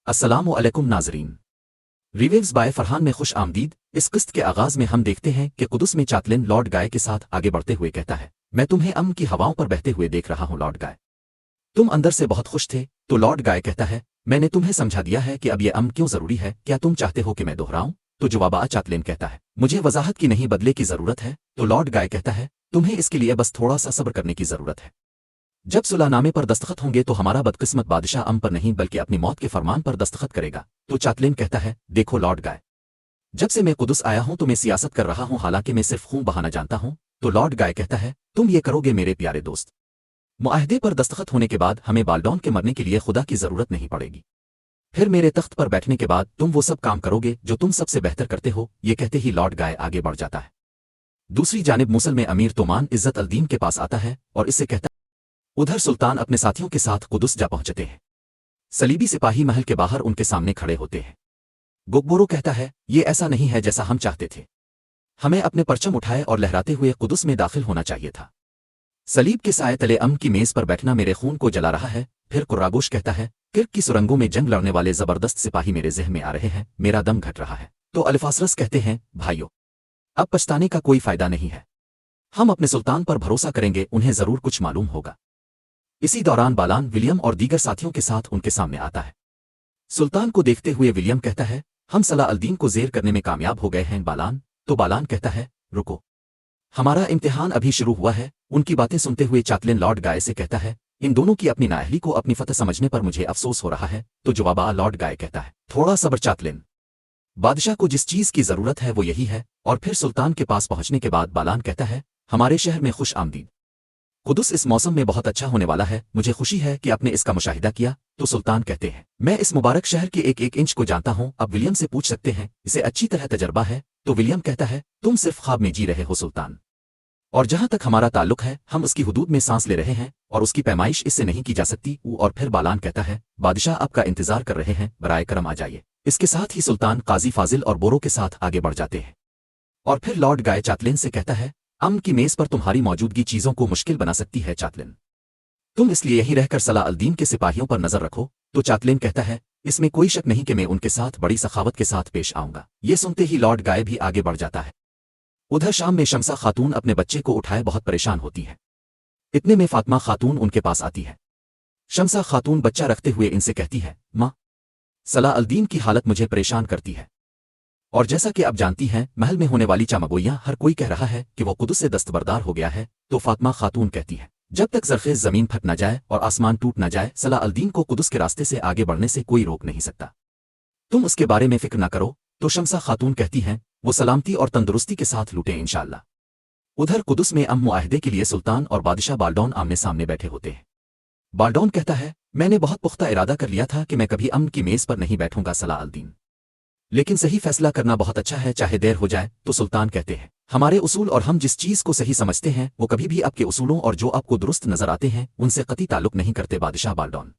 अस्सलामु अलैकुम नाज़रीन। रिवेव्स बाय फरहान में खुश आमदीद। इस किस्त के आगाज में हम देखते हैं कि कुदुस में चातलिन लॉर्ड गाय के साथ आगे बढ़ते हुए कहता है, मैं तुम्हें अम्न की हवाओं पर बहते हुए देख रहा हूँ लॉर्ड गाय। तुम अंदर से बहुत खुश थे। तो लॉर्ड गाय कहता है, मैंने तुम्हें समझा दिया है कि अब ये अम्न क्यों जरूरी है, क्या तुम चाहते हो कि मैं दोहराऊं? तो जवाबा चातलिन कहता है, मुझे वजाहत की नहीं बदले की जरूरत है। तो लॉर्ड गाय कहता है, तुम्हें इसके लिए बस थोड़ा सा सब्र करने की जरूरत है। जब सुलहनामे पर दस्तखत होंगे तो हमारा बदकिस्मत बादशाह अम पर नहीं बल्कि अपनी मौत के फरमान पर दस्तखत करेगा। तो चातलिन कहता है, देखो लॉर्ड गाय, जब से मैं कुदुस आया हूं तो मैं सियासत कर रहा हूं, हालांकि मैं सिर्फ खून बहाना जानता हूं। तो लॉर्ड गाय कहता है, तुम ये करोगे मेरे प्यारे दोस्त। मुआहदे पर दस्तखत होने के बाद हमें बाल्डॉन के मरने के लिए खुदा की जरूरत नहीं पड़ेगी। फिर मेरे तख्त पर बैठने के बाद तुम वो सब काम करोगे जो तुम सबसे बेहतर करते हो। ये कहते ही लॉर्ड गाय आगे बढ़ जाता है। दूसरी जानिब मूसल में अमीर तोमान इज्जत अल-दीन के पास आता है और इससे कहता है, उधर सुल्तान अपने साथियों के साथ कुदुस जा पहुंचते हैं। सलीबी सिपाही महल के बाहर उनके सामने खड़े होते हैं। गोगबोरो कहता है, ये ऐसा नहीं है जैसा हम चाहते थे। हमें अपने परचम उठाए और लहराते हुए कुदुस में दाखिल होना चाहिए था। सलीब के साए तले अम की मेज पर बैठना मेरे खून को जला रहा है। फिर कुर्रागोश कहता है, किर्क की सुरंगों में जंग लड़ने वाले जबरदस्त सिपाही मेरे ज़हन में आ रहे हैं, मेरा दम घट रहा है। तो अल्फासरस कहते हैं, भाइयों, अब पछताने का कोई फायदा नहीं है। हम अपने सुल्तान पर भरोसा करेंगे, उन्हें जरूर कुछ मालूम होगा। इसी दौरान बालान विलियम और दीगर साथियों के साथ उनके सामने आता है। सुल्तान को देखते हुए विलियम कहता है, हम सलाह अल-दीन को जेर करने में कामयाब हो गए हैं बालान। तो बालान कहता है, रुको, हमारा इम्तिहान अभी शुरू हुआ है। उनकी बातें सुनते हुए चातलिन लॉर्ड गाय से कहता है, इन दोनों की अपनी नाअहली को अपनी फतह समझने पर मुझे अफसोस हो रहा है। तो जवाबा लॉर्ड गाय कहता है, थोड़ा सब्र चातलिन, बादशाह को जिस चीज की जरूरत है वो यही है। और फिर सुल्तान के पास पहुंचने के बाद बालान कहता है, हमारे शहर में खुश आमदीद। कुदुस इस मौसम में बहुत अच्छा होने वाला है, मुझे खुशी है कि आपने इसका मुशाहिदा किया। तो सुल्तान कहते हैं, मैं इस मुबारक शहर के एक एक इंच को जानता हूं। अब विलियम से पूछ सकते हैं, इसे अच्छी तरह तजर्बा है। तो विलियम कहता है, तुम सिर्फ ख्वाब में जी रहे हो सुल्तान, और जहां तक हमारा ताल्लुक है हम उसकी हुदूद में सांस ले रहे हैं और उसकी पैमाइश इससे नहीं की जा सकती। और फिर बालान कहता है, बादशाह आपका इंतजार कर रहे हैं, बराए करम आ जाइए। इसके साथ ही सुल्तान काजी फाजिल और बोरो के साथ आगे बढ़ जाते हैं। और फिर लॉर्ड गाय चातलिन से कहता है, अम्न की मेज पर तुम्हारी मौजूदगी चीजों को मुश्किल बना सकती है चातलिन, तुम इसलिए यहीं रहकर सलाह अल-दीन के सिपाहियों पर नजर रखो। तो चातलिन कहता है, इसमें कोई शक नहीं कि मैं उनके साथ बड़ी सखावत के साथ पेश आऊंगा। ये सुनते ही लॉर्ड गाय भी आगे बढ़ जाता है। उधर शाम में शमसा खातून अपने बच्चे को उठाए बहुत परेशान होती है। इतने में फातिमा खातून उनके पास आती है। शमसा खातून बच्चा रखते हुए इनसे कहती है, माँ, सलाह अल-दीन की हालत मुझे परेशान करती है, और जैसा कि आप जानती हैं महल में होने वाली चामगोइयां हर कोई कह रहा है कि वो कुदुस से दस्तबरदार हो गया है। तो फातिमा खातून कहती है, जब तक ज़रखेज़ जमीन फट न जाए और आसमान टूट न जाए सलाह अल-दीन को कुदुस के रास्ते से आगे बढ़ने से कोई रोक नहीं सकता। तुम उसके बारे में फिक्र न करो। तो शमसा खातून कहती हैं, वो सलामती और तंदुरुस्ती के साथ लूटे इंशाअल्लाह। उधर कुदुस में अम मुआहदे के लिए सुल्तान और बादशाह बाल्डॉन आमने सामने बैठे होते हैं। बाल्डॉन कहता है, मैंने बहुत पुख्ता इरादा कर लिया था कि मैं कभी अम्न की मेज पर नहीं बैठूंगा सलाह अल-दीन, लेकिन सही फैसला करना बहुत अच्छा है चाहे देर हो जाए। तो सुल्तान कहते हैं, हमारे उसूल और हम जिस चीज को सही समझते हैं वो कभी भी आपके उसूलों और जो आपको दुरुस्त नजर आते हैं उनसे कतई ताल्लुक नहीं करते बादशाह बाल्डॉन।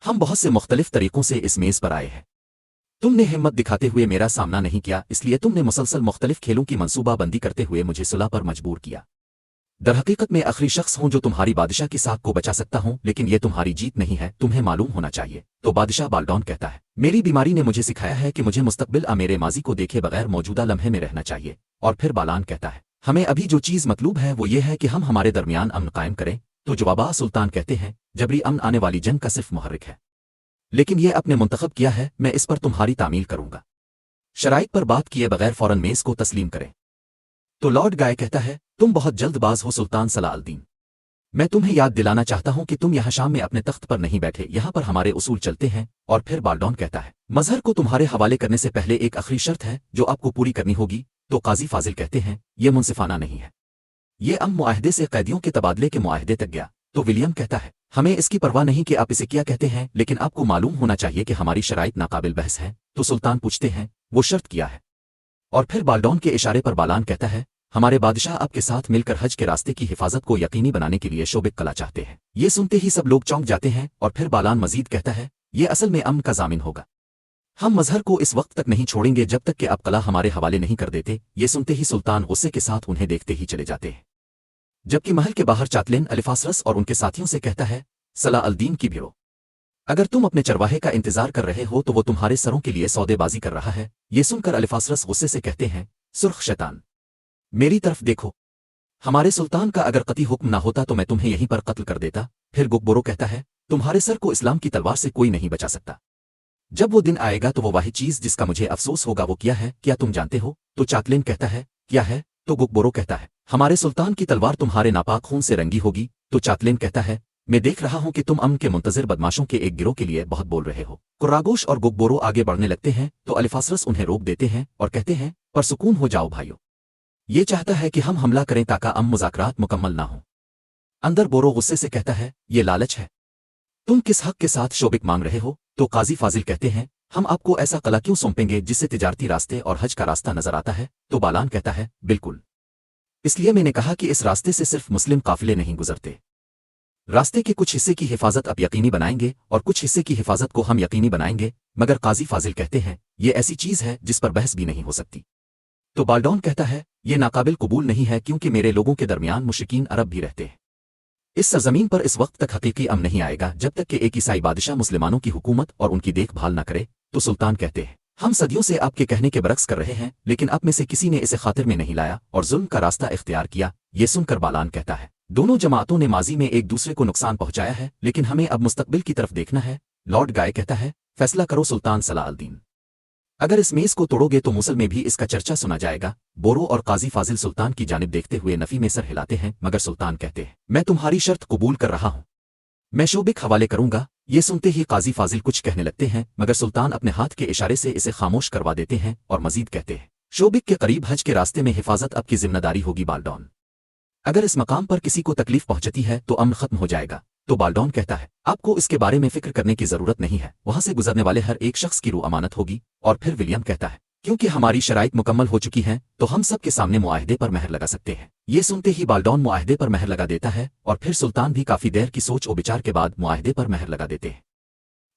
हम बहुत से मुख्तलिफ तरीकों से इस मेज पर आए हैं। तुमने हिम्मत दिखाते हुए मेरा सामना नहीं किया, इसलिए तुमने मुसलसल मुख्तलिफ खेलों की मंसूबाबंदी करते हुए मुझे सुलह पर मजबूर किया। दरहकीकत में आखिरी शख्स हूं जो तुम्हारी बादशाह की साख को बचा सकता हूं, लेकिन यह तुम्हारी जीत नहीं है, तुम्हें मालूम होना चाहिए। तो बादशाह बाल्डॉन कहता है, मेरी बीमारी ने मुझे सिखाया है कि मुझे मुस्तकबिल मेरे माजी को देखे बगैर मौजूदा लम्हे में रहना चाहिए। और फिर बालान कहता है, हमें अभी जो चीज़ मतलूब है वो ये है कि हम हमारे दरमियान अमन कायम करें। तो जवाबा सुल्तान कहते हैं, जबरी अमन आने वाली जंग का सिर्फ मुहर्रिक है, लेकिन यह अपने मुंतखब किया है, मैं इस पर तुम्हारी तामील करूंगा। शराइत पर बात किए बगैर फौरन मेज को तस्लीम करें। तो लॉर्ड गाय कहता है, तुम बहुत जल्दबाज हो सुल्तान सलाह अल-दीन, मैं तुम्हें याद दिलाना चाहता हूं कि तुम यहाँ शाम में अपने तख्त पर नहीं बैठे, यहाँ पर हमारे उसूल चलते हैं। और फिर बाल्डॉन कहता है, मजहर को तुम्हारे हवाले करने से पहले एक आखिरी शर्त है जो आपको पूरी करनी होगी। तो काजी फाजिल कहते हैं, ये मुंसिफाना नहीं है, ये अम मुआहदे से कैदियों के तबादले के मुआहदे तक गया। तो विलियम कहता है, हमें इसकी परवाह नहीं कि आप इसे क्या कहते हैं, लेकिन आपको मालूम होना चाहिए कि हमारी शराइत नाकाबिल बहस है। तो सुल्तान पूछते हैं, वो शर्त क्या है? और फिर बाल्डॉन के इशारे पर बालान कहता है, हमारे बादशाह आपके साथ मिलकर हज के रास्ते की हिफाजत को यकीनी बनाने के लिए शोबिक कला चाहते हैं। ये सुनते ही सब लोग चौंक जाते हैं। और फिर बालान मजीद कहता है, ये असल में अमन का जामिन होगा, हम मजहर को इस वक्त तक नहीं छोड़ेंगे जब तक कि आप कला हमारे हवाले नहीं कर देते। ये सुनते ही सुल्तान गुस्से के साथ उन्हें देखते ही चले जाते हैं। जबकि महल के बाहर चातलिन अल्फासरस और उनके साथियों से कहता है, सलाह अल-दीन की भीड़ो, अगर तुम अपने चरवाहे का इंतजार कर रहे हो तो वो तुम्हारे सरों के लिए सौदेबाजी कर रहा है। ये सुनकर अलिफासरस गुस्से से कहते हैं, सुर्ख शैतान, मेरी तरफ देखो। हमारे सुल्तान का अगर कती हुक्म ना होता तो मैं तुम्हें यहीं पर कत्ल कर देता। फिर गुकबोरो कहता है, तुम्हारे सर को इस्लाम की तलवार से कोई नहीं बचा सकता। जब वो दिन आएगा तो वो वाही चीज जिसका मुझे अफसोस होगा वो क्या है, क्या तुम जानते हो? तो चाकलेन कहता है, क्या है? तो गुकबोरो कहता है, हमारे सुल्तान की तलवार तुम्हारे नापाक खून से रंगी होगी। तो चाकलेन कहता है, मैं देख रहा हूं कि तुम अमन के मुंतजिर बदमाशों के एक गिरोह के लिए बहुत बोल रहे हो। कुर्रागोश और गुकबोरो आगे बढ़ने लगते हैं तो अलिफासरस उन्हें रोक देते हैं और कहते हैं, पर सुकून हो जाओ भाइयों, ये चाहता है कि हम हमला करें ताकि मुज़ाकरात मुकम्मल ना हो। अंदर बोरो गुस्से से कहता है, ये लालच है, तुम किस हक के साथ शोबिक मांग रहे हो? तो काजी फाजिल कहते हैं, हम आपको ऐसा कला क्यों सौंपेंगे जिससे तिजारती रास्ते और हज का रास्ता नजर आता है? तो बालान कहता है, बिल्कुल, इसलिए मैंने कहा कि इस रास्ते से सिर्फ मुस्लिम काफिले नहीं गुजरते। रास्ते के कुछ हिस्से की हिफाजत अब यकीनी बनाएंगे और कुछ हिस्से की हिफाजत को हम यकीनी बनाएंगे, मगर काजी फाजिल कहते हैं, ये ऐसी चीज है जिस पर बहस भी नहीं हो सकती। तो बाल्डॉन कहता है, ये नाकाबिल कबूल नहीं है क्योंकि मेरे लोगों के दरमियान मुशरिकीन अरब भी रहते हैं। इस सरजमीन पर इस वक्त तक हकीकी अमन नहीं आएगा जब तक कि एक ईसाई बादशाह मुसलमानों की हुकूमत और उनकी देखभाल न करे। तो सुल्तान कहते हैं, हम सदियों से आपके कहने के बरक्स कर रहे हैं, लेकिन आप में से किसी ने इसे खातिर में नहीं लाया और जुल्म का रास्ता इख्तियार किया। ये सुनकर बालान कहता है, दोनों जमातों ने माजी में एक दूसरे को नुकसान पहुंचाया है, लेकिन हमें अब मुस्तकबिल की तरफ देखना है। लॉर्ड गाय कहता है, फैसला करो सुल्तान सलाह अल-दीन, अगर इस मेज को तोड़ोगे तो मुसल में भी इसका चर्चा सुना जाएगा। बोरो और काजी फाजिल सुल्तान की जानिब देखते हुए नफी में सर हिलाते हैं, मगर सुल्तान कहते हैं, मैं तुम्हारी शर्त कबूल कर रहा हूं, मैं शोबिक हवाले करूंगा। ये सुनते ही काजी फाजिल कुछ कहने लगते हैं, मगर सुल्तान अपने हाथ के इशारे से इसे खामोश करवा देते हैं और मजीद कहते हैं, शोबिक के करीब हज के रास्ते में हिफाजत अब की जिम्मेदारी होगी बाल्डॉन। अगर इस मकाम पर किसी को तकलीफ पहुंचती है तो अमन खत्म हो जाएगा। तो बाल्डॉन कहता है, आपको इसके बारे में फिक्र करने की जरूरत नहीं है, वहां से गुजरने वाले हर एक शख्स की रूह अमानत होगी। और फिर विलियम कहता है, क्योंकि हमारी शराइत मुकम्मल हो चुकी हैं तो हम सब के सामने मुआहदे पर महर लगा सकते हैं। ये सुनते ही बाल्डॉन मुआहदे पर महर लगा देता है और फिर सुल्तान भी काफी देर की सोच और विचार के बाद मुआहदे पर महर लगा देते हैं।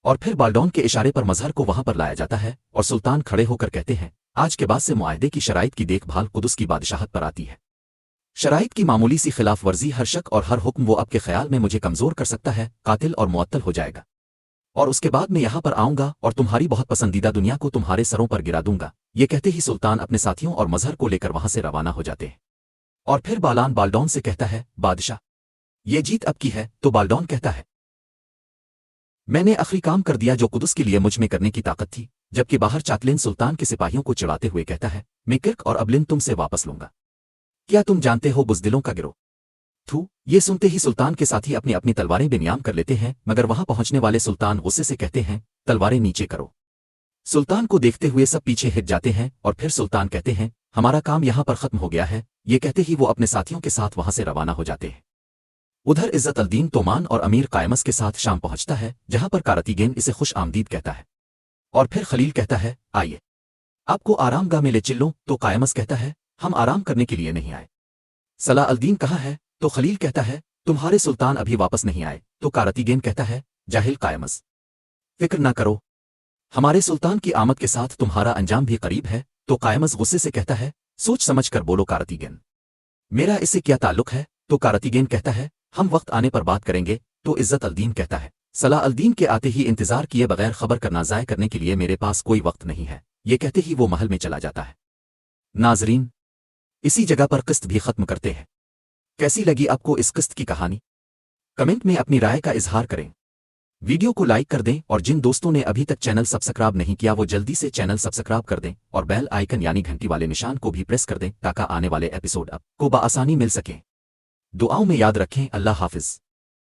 और फिर बाल्डॉन के इशारे पर मजहर को वहां पर लाया जाता है और सुल्तान खड़े होकर कहते हैं, आज के बाद से मुआहदे की शराइत की देखभाल कुदस की बादशाहत पर आती है। शराइत की मामूली सी खिलाफ वर्जी, हर शक और हर हुक्म वो आपके ख्याल में मुझे कमजोर कर सकता है, कातिल और मुअत्तल हो जाएगा। और उसके बाद मैं यहाँ पर आऊंगा और तुम्हारी बहुत पसंदीदा दुनिया को तुम्हारे सरों पर गिरा दूंगा। ये कहते ही सुल्तान अपने साथियों और मजहर को लेकर वहां से रवाना हो जाते हैं। और फिर बालान बाल्डॉन से कहता है, बादशाह, ये जीत अब की है। तो बाल्डॉन कहता है, मैंने आखिरी काम कर दिया जो कुदस के लिए मुझ में करने की ताकत थी। जबकि बाहर चाकलिन सुल्तान के सिपाहियों को चिढ़ाते हुए कहता है, मैं किर्क और अबलिन तुमसे वापस लूंगा। क्या तुम जानते हो बुज़दिलों का गिरोह? थू। ये सुनते ही सुल्तान के साथी अपनी अपनी तलवारें बेनियाम कर लेते हैं, मगर वहां पहुंचने वाले सुल्तान गुस्से से कहते हैं, तलवारें नीचे करो। सुल्तान को देखते हुए सब पीछे हट जाते हैं और फिर सुल्तान कहते हैं, हमारा काम यहां पर खत्म हो गया है। ये कहते ही वो अपने साथियों के साथ वहां से रवाना हो जाते हैं। उधर इज्जत अल-दीन तोमान और अमीर कायमस के साथ शाम पहुंचता है, जहां पर कारतीगेन इसे खुश आमदीद कहता है। और फिर खलील कहता है, आइए आपको आरामगाह में ले चिल्लो। तो कायमस कहता है, हम आराम करने के लिए नहीं आए। सलाह अल-दीन कहाँ है? तो खलील कहता है, तुम्हारे सुल्तान अभी वापस नहीं आए। तो कारतीगेन कहता है, जाहिल कायमस, फिक्र ना करो, हमारे सुल्तान की आमद के साथ तुम्हारा अंजाम भी करीब है। तो कायमस गुस्से से कहता है, सोच समझ कर बोलो कारतीगेन, मेरा इससे क्या ताल्लुक है? तो कारतीगेन कहता है, हम वक्त आने पर बात करेंगे। तो इज्जत अल-दीन कहता है, सलाह अल-दीन के आते ही इंतजार किए बगैर खबर करना ज़ाय करने के लिए मेरे पास कोई वक्त नहीं है। ये कहते ही वो महल में चला जाता है। नाजरीन, इसी जगह पर किस्त भी खत्म करते हैं। कैसी लगी आपको इस किस्त की कहानी? कमेंट में अपनी राय का इजहार करें। वीडियो को लाइक कर दें और जिन दोस्तों ने अभी तक चैनल सब्सक्राइब नहीं किया वो जल्दी से चैनल सब्सक्राइब कर दें और बेल आइकन यानी घंटी वाले निशान को भी प्रेस कर दें ताकि आने वाले एपिसोड आपको बआसानी मिल सकें। दुआओं में याद रखें। अल्लाह हाफिज।